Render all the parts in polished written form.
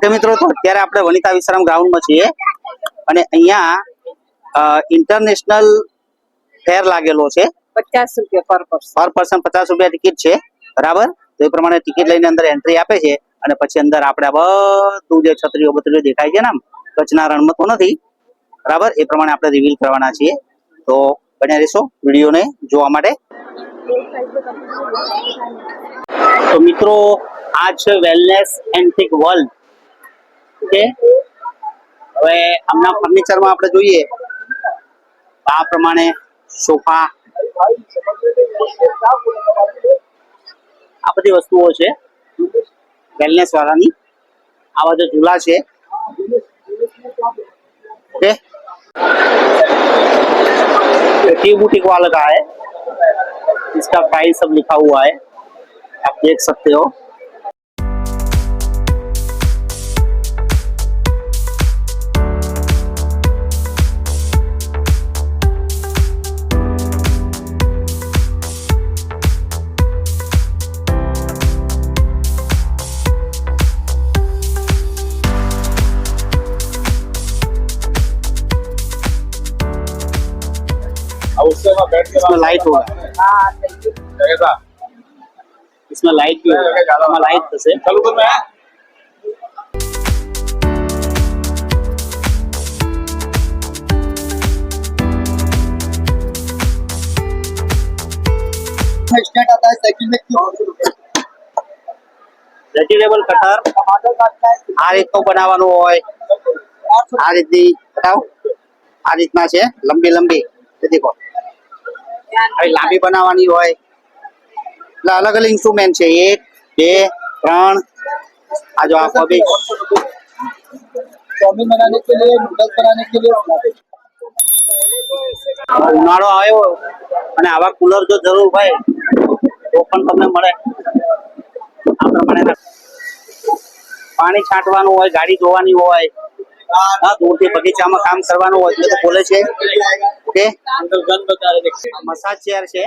Okay મિત્રો, તો અત્યારે આપણે વનિતા વિશ્રામ ગ્રાઉન્ડમાં છીએ અને અહીંયા ઇન્ટરનેશનલ ફેર લાગેલો છે. 50 રૂપિયા પર પર્સન 50 રૂપિયા ટિકિટ છે, બરાબર. તો એ પ્રમાણે ટિકિટ લઈને અંદર એન્ટ્રી આપે છે અને પછી અંદર આપણે બધું જે છત્રીઓ બત્રીઓ દેખાય છે ને આમ કચ્છના રણમાં તો નથી, બરાબર, એ પ્રમાણે આપણે રિવીલ કરવાના છીએ. તો બન્યા રહેશો વિડીયોને જોવા માટે. તો મિત્રો, આ છે વેલનેસ એન્ટિક વર્લ્ડ. ઓકે, હવે આમના ફર્નિચરમાં આપણે જોઈએ આ પ્રમાણે સોફા, આ બધી વસ્તુઓ છે વેલનેસ વાળાની. આવા जो झूला છે. ओके, टी बुटीक वाला का है, इसका प्राइस सब लिखा हुआ है, आप देख सकते हो. इसमें लाइट होगा, इसमें लाइट भी होगा, लाइट से स्टेट आता है साइकिल में વેજીટેબલ કટર આ રીતનું બનાવવાનું હોય, આ રીતની બતાવો, આ રીતના છે લંબી લંબી, દેખો લાંબી બનાવવાની હોય એટલે અલગ અલગ ઇન્સ્ટ્રુમેન્ટ છે. 1 2 3 આ જો આખો બી चाउमीन बनाने के लिए, नूडल्स बनाने के लिए. ઉનાળો આવ્યો અને આવા કુલર જો જરૂર હોય તો પણ તમને મળે. આ પ્રમાણે પાણી છાંટવાનું હોય, ગાડી ધોવાની હોય, દૂરથી બગીચામાં કામ કરવાનું હોય એટલે તો બોલે છે. ઓકે, મસાજ ચેર છે.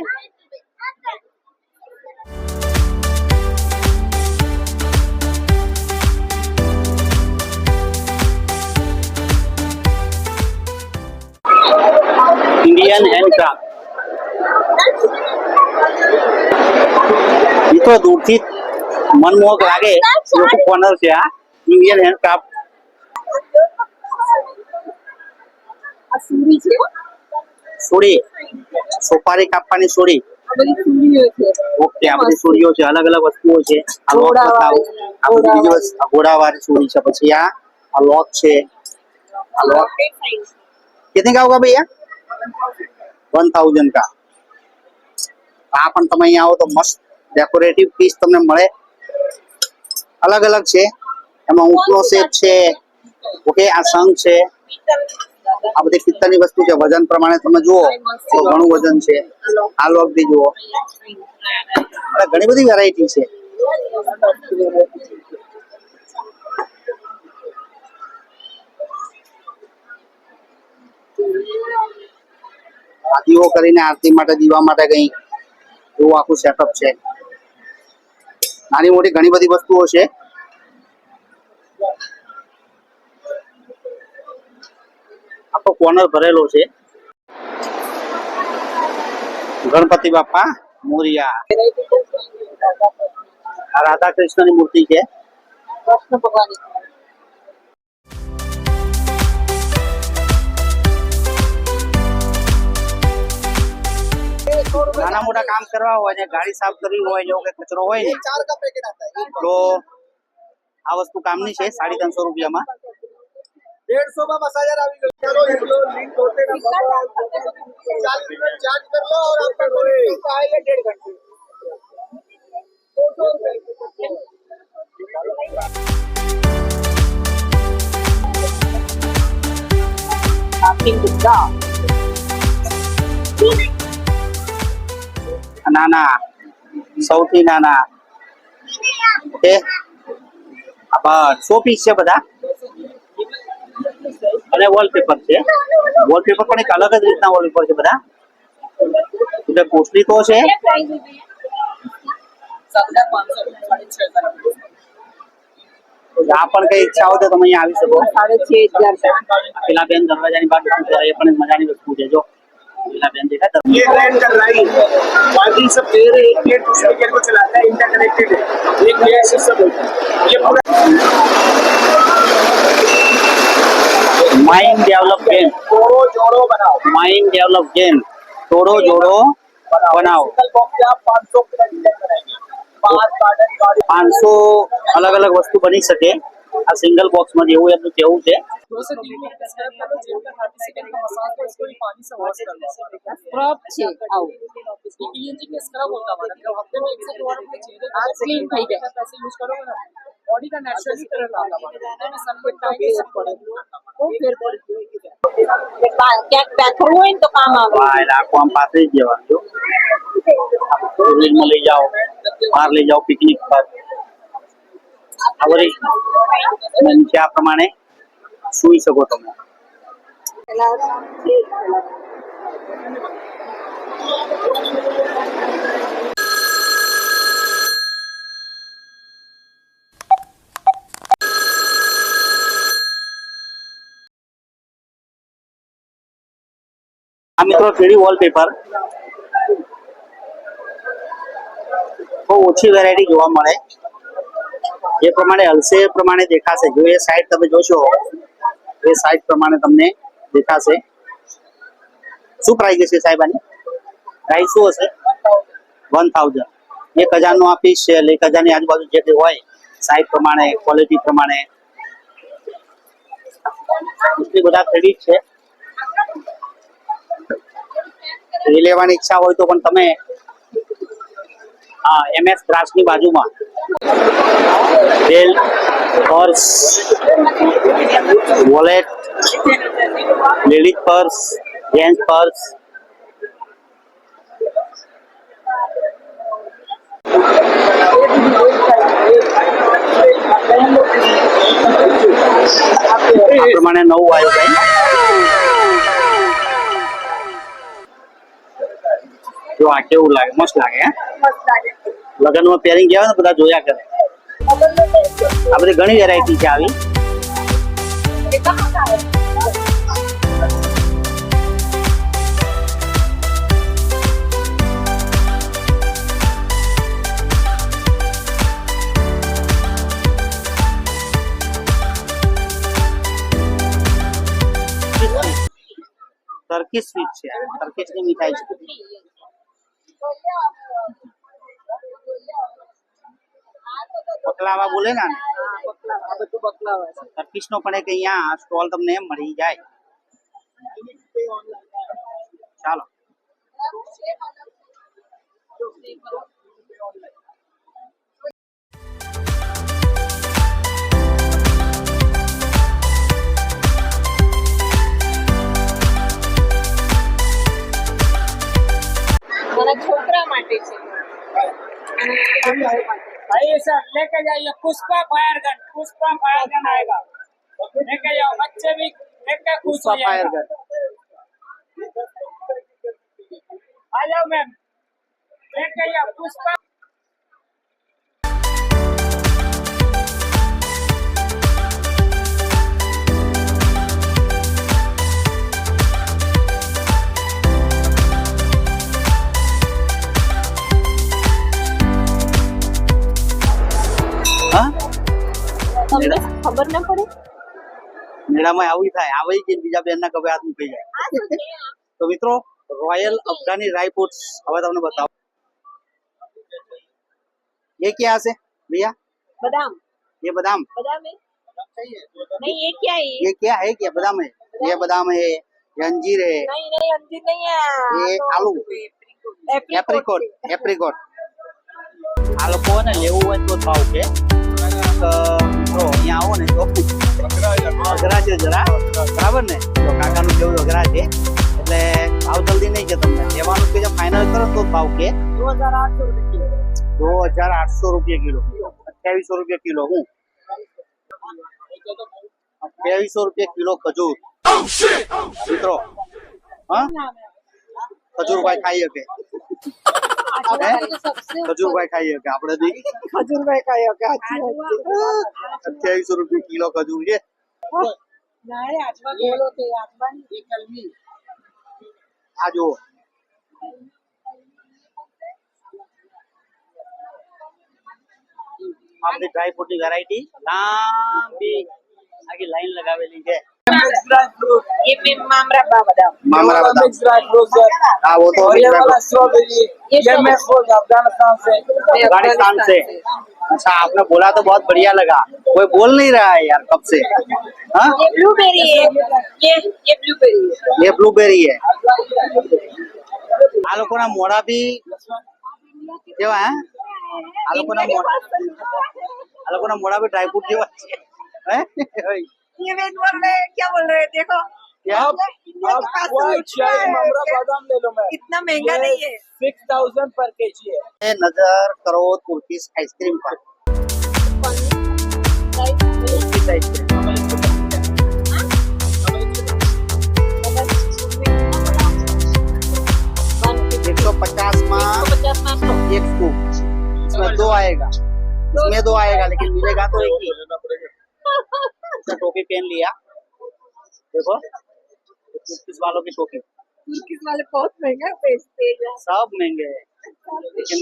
Indian handcraft. મિત્રો દૂરથી મનમોહક લાગે એવું કોર્નર છે આ ઇન્ડિયન હેન્ડક્રાફ્ટ. સુડી, સોપારી કાપવાની સુડી. ઓકે, આ બધી સુડીઓ છે, અલગ અલગ વસ્તુઓ છે. આ લોક બતાવો, આ બધી બીજી વસ્તુ ઘોડાવાળી સુડી છે. પછી આ લોક છે, આ લોક कितने का होगा भैया? 1000 का. આ પણ તમે અહીંયા આવો તો મસ્ત ડેકોરેટિવ પીસ તમને મળે, અલગ અલગ છે. એમાં ઊંટનો શેપ છે. ઓકે, આ શંખ છે. આ બધી પિત્તળની વસ્તુ છે. વજન પ્રમાણે તમે જુઓ તો ઘણું વજન છે. આ લોક બી જુઓ, ઘણી બધી વેરાયટી છે. દીવો કરીને આરતી માટે, દીવા માટે કઈ એવું આખું સેટઅપ છે. નાની મોટી ઘણી બધી વસ્તુઓ છે. આખો કોર્નર ભરેલો છે. ગણપતિ બાપા મોરિયા, આ રાધા કૃષ્ણની મૂર્તિ છે. કૃષ્ણ ભગવાન નાના મોટા કામ કરવા હોય ને ગાડી સાફ કરવી હોય, જેવો કે કચરો હોય ને, તો આ વસ્તુ કામની છે. 350 રૂપિયામાં. 150 में मसाजर આવી ગયો. ચલો એટલો લિંક હોતે ના 40 मिनट चार्ज कर लो और आपका तो आएगा 1.5 घंटे. 200 रुपये. નાના, સૌથી નાના. ઓકે, આ 100 પીસ છે બધા. અને વોલપેપર છે. વોલપેપર પણ એક અલગ જ રીતના વોલપેપર છે બધા. એટલે કોસ્ટલી તો છે. આ પણ કઈ ઈચ્છા હોય તો તમે અહીંયા આવી શકો. 6,500 પેલા બેન દરવાજાની બહાર બેઠું છે, એ પણ એક મજાની વસ્તુ છે. જો પેલા બેન દેખાય ये ट्रेंड चल रहा है बाकी सब दे रहे एक प्लेट दूसरे प्लेट को चलाता है इंटरकनेक्टेड है एक प्लेट से सब ये पूरा માઇન્ડ ડેવલપ ગેમ. जोड़ो जोड़ो बनाओ માઇન્ડ ડેવલપ ગેમ. તોડો જોડો બનાવો. सिंगल बॉक्स से आप 500 प्लेट डिजाइन बनाएंगे 5 गार्डन गार्डन 500 અલગ અલગ વસ્તુ બની શકે આ સિંગલ બોક્સમાં, જેવું એમનું કેવું છે. 2 से 3 मिनट का स्क्रब करो जेल का 30 सेकंड का मसाज तो इसको भी पानी से वॉश कर लो સ્ક્રબ છે આવું क्लींजिंग में स्क्रब होता है मतलब हफ्ते में 1 से 2 बार अपने चेहरे આ ક્લીન થઈ જાય पैसे यूज करोगे ना बॉडी का नेचुरली कलर आता है सन को टाइम ફેર પડે બહુ ફેર પડે ક્યાંક પાથરવું હોય ને તો કામ આવે વાહ, એટલે આખું આમ પાસે જ જવાનું. જો ટુરિઝમમાં લઈ જાઓ, બહાર લઈ જાઓ પિકનિક પર. આ બધી નીચે આ પ્રમાણે સૂઈ શકો તમે. પેલા છે આ મિત્રો 3D વોલપેપર બહુ ઓછી વેરાયટી જોવા મળે. જે પ્રમાણે હલશે એ પ્રમાણે દેખાશે. જો એ સાઈડ તમે જોશો એ સાઈડ પ્રમાણે તમને દેખાશે. શું પ્રાઇસ હશે સાહેબ આની? પ્રાઇસ શું હશે? 1000. 1000 નો આ પીસ છે. 1000 ની આજુબાજુ જે કંઈ હોય સાઈઝ પ્રમાણે, ક્વોલિટી પ્રમાણે એટલી બધા 3D છે. એ લેવાની ઈચ્છા હોય તો પણ તમે MS ગ્રાસની બાજુમાં belt, purse, wallet, ladies purse, gents purse, આ પ્રમાણે નવું આવ્યું ભાઈ. જો આ કેવું લાગે? મસ્ત લાગે. લગ્નમાં પેરિંગ ગયા ને બધા જોયા કરે. આ બધી ઘણી વેરાયટી છે આવી. ટર્કીશ સ્વીટ છે. ટર્કીશની મીઠાઈ છે. બકલાવા બોલે ને આને? આ બધું બકલાવા છે ટર્કીશ નો પણ એક અહીંયા સ્ટોલ તમને મળી જાય. ચાલો મારા છોકરા માટે છે भाई सर लेके जाइए पुष्पा फायर गन आएगा लेके जाओ बच्चे भी लेके खुश हो ફાયર जाएगा ગન. आ जाओ मैम लेके जाओ पुष्पा હા, તમને ખબર ના પડે મેળામાં આવું થાય. આવે કે બીજા બેનના કપે હાથ મૂકી જાય. તો મિત્રો રોયલ અફઘાની ડ્રાई फ्रूट्स હવે તમને बताओ ये क्या है भैया? બદામ ये बादाम. બદામ है नहीं ये क्या है ये क्या है? क्या बादाम है? ये बादाम है, ये अंजीर है, नहीं नहीं अंजीर नहीं है ये आलू, एप्रिकॉट. एप्रिकॉट આ લોકો ને લેવું હોય તો ભાવ કે મિત્રો અહીંયા આવો ને તો અઘરા છે જરા, બરાબર ને? તો કાકાનું જેવું અઘરા છે એટલે ભાવ જલ્દી નહીં કે તમને લેવાનું કે ફાઇનલ કરો તો ભાવ કે 2800 રૂપિયા કિલો. 2800 રૂપિયા કિલો. હું 2800 રૂપિયા કિલો ખજૂર મિત્રો. હા, ખજૂર ભાઈ ખાઈ શકે. ખજૂરભાઈ ખાઈએ કે આપણે બી ખજૂરભાઈ કયો કે સાચી વાત છે. 2800 રૂપિયા કિલો ખજૂર છે. ના રે આજવા ગયેલો તે આજવાની કલમી આ જુઓ આ બધી ડ્રાયફ્રૂટ ની વેરાયટી લાંબી આખી લાઈન લગાવેલી છે. ये पे मामरा बादाम मामरा बादाम मिक्स ड्राई फ्रूट सर हाँ वो तो और ये वाला स्ट्रॉबेरी ये मैं खुद अफगानिस्तान से अफगानिस्तान से. अच्छा आपने बोला तो बहुत बढ़िया लगा. कोई बोल नहीं रहा है यार कब से. हाँ ये ब्लूबेरी है ये ब्लूबेरी है ये ब्लूबेरी है. આ લોકોના મોઢા બી કેવા હે આ લોકોના મોઢા બી ડ્રાયફ્રૂટ જેવા છે હે. ये वे बोल रहे हैं क्या बोल रहे हैं देखो अब व्हाइट शाही ममरा बादाम ले लो मैं इतना महंगा नहीं है 6000 पर केजी है. ये नजर करो तुर्किश आइसक्रीम पर. तुर्किश आइसक्रीम 150 में एक स्कूप. इसमें दो आएगा इसमें दो आएगा लेकिन मिलेगा तो एक ही. इसने टोपी पहन लिया देखो तुर्किश वालों की टोपी. तुर्किश वाले बहुत महंगा बेचते हैं सब महंगे हैं लेकिन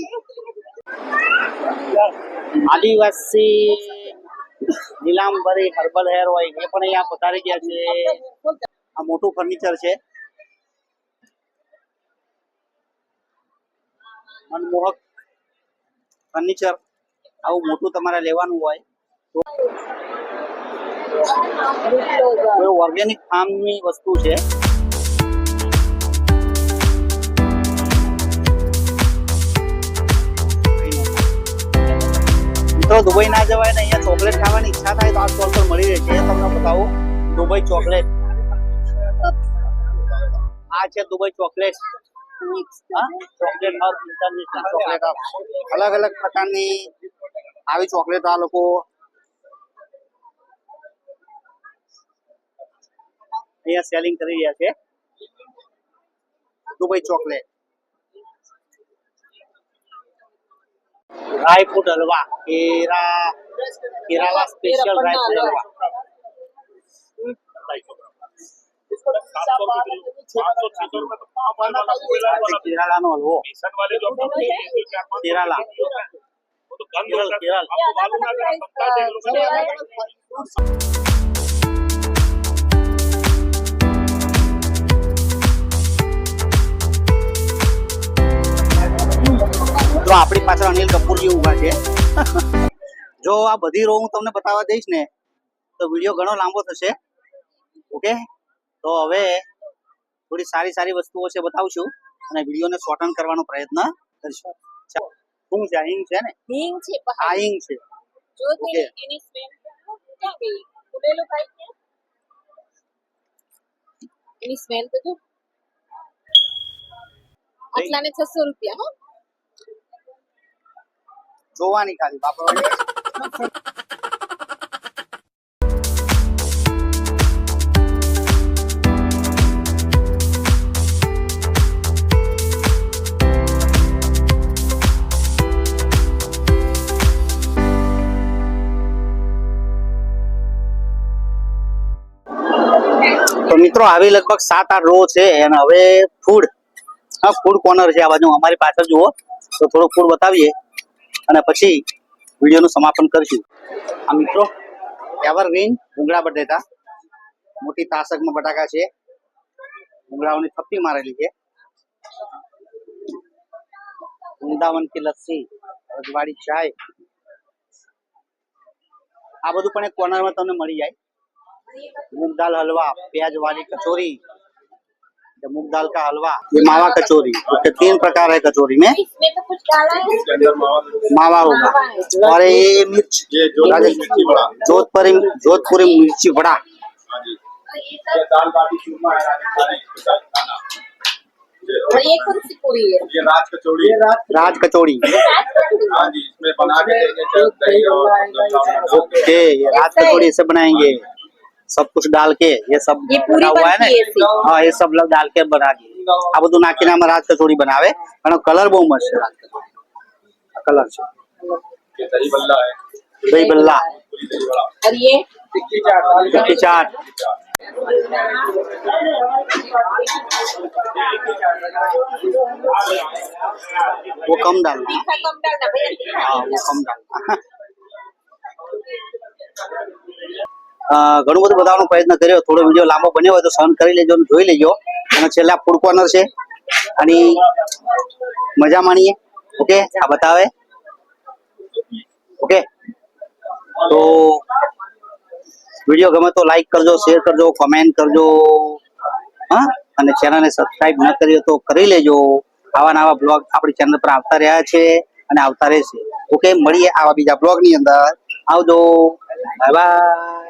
આદિવાસી નીલાંબરી હર્બલ હેર ઓઇલ એ પણ અહીંયા પધારી ગયા છે. આ મોટું ફર્નિચર છે મનમોહક ફર્નિચર. આવું મોટું તમારે લેવાનું હોય તો ઓર્ગેનિક ફાર્મની વસ્તુ છે. મિત્રો દુબઈ ના જવાય ને અહીંયા ચોકલેટ ખાવાની ઈચ્છા થાય તો આ સ્ટોલ પર મળી રહેશે. તમને બતાવું દુબઈ ચોકલેટ. આ છે Dubai chocolate. Chocolate hub international chocolate hub. અલગ અલગ પ્રકારની આવી ચોકલેટ આ લોકો અહીંયા સેલિંગ કરી રહ્યા છે. દુબઈ ચોકલેટ ड्राई फ्रूट हलवा केरला स्पेशल ड्राई फ्रूट हलवा. केरला नो हलवो केरला केरल તો આપણી પાછળ અનિલ કપૂરજી ઉભા છે. જો આ બધી રો હું તમને બતાવવા દઈશ ને તો વિડીયો ઘણો લાંબો થશે. ઓકે તો હવે થોડી સારી સારી વસ્તુઓ છે બતાવશું અને વિડીયોને શોર્ટન કરવાનો પ્રયત્ન કરીશું. શું છે હિંગ છે ને હિંગ છે આ હિંગ છે. જો એની સ્મેલ ક્યાં ગઈ ઉડેલો ભાઈ છે એની સ્મેલ તો જો આટલાને 600 રૂપિયા હો જોવાની ખાલી વાપરવાની. તો મિત્રો આવી લગભગ 7-8 રો છે અને હવે ફૂડ ફૂડ કોર્નર છે આ બાજુ અમારી પાછળ જુઓ તો થોડું ફૂડ બતાવીએ અને પછી વિડીયોનું સમાપન કરીશું. આ મિત્રો એવરગ્રીન ભૂંગળા બટેટા મોટી તાસકમાં બટાકા છે. ભૂંગળાઓની થપ્પી મારેલી છે. વૃંદાવન की लस्सी રજવાડી ચાય આ બધું પણ એક કોર્નરમાં તમને મળી જાય. मूंग दाल हलवा प्याज वाली कचौरी मूंग दाल का हलवा ये मावा कचौरी. उसके 3 प्रकार है कचौरी में. इसमें तो कुछ डाला है मावा होगा और ये मिर्च जोधपुरी मिर्ची बड़ा. दाल बाटी चूरमा है राजस्थानी स्पेशल खाना. और ये कौन सी पूरी है ये राज कचौड़ी राज कचौड़ी. हाँ जी इसमें बना के देंगे दही और ओके ये राज कचौड़ी ऐसे बनाएंगे. सब कुछ डाल के ये सब ये पूरी बना हुआ है बनती है ऐसी? हाँ ये सब लोग डाल के बना दिए आ બધું નાખીને અમે રાજ કચોરી બનાવે અને કલર બહુ મસ્ત છે રાજ કચોરી કલર છે ये दही बल्ला है દહીં બલ્લા पूरी दही बड़ा और ये टिक्की चाट टिक्की चाट वो कम डालना तीखा कम डालना भैया, तीखा हाँ नहीं वो डालना। कम डालना ઘણું બધું બતાવવાનો પ્રયત્ન કર્યો થોડો વિડીયો લાંબો બન્યો હોય તો સહન કરી લેજો અને જોઈ લેજો અને છેલ્લા ફૂડ કોર્નર છે અને મજા માણીએ ઓકે આ બતાવે ઓકે તો વિડીયો ગમે તો લાઈક કરજો શેર કરજો કમેન્ટ કરજો હા અને ચેનલને સબસ્ક્રાઇબ ન કરી હોય તો કરી લેજો આવા નવા બ્લોગ આપણી ચેનલ પર આવતા રહ્યા છે અને આવતા રહેશે ઓકે મળીએ આવા બીજા બ્લોગની અંદર આવજો બાય બાય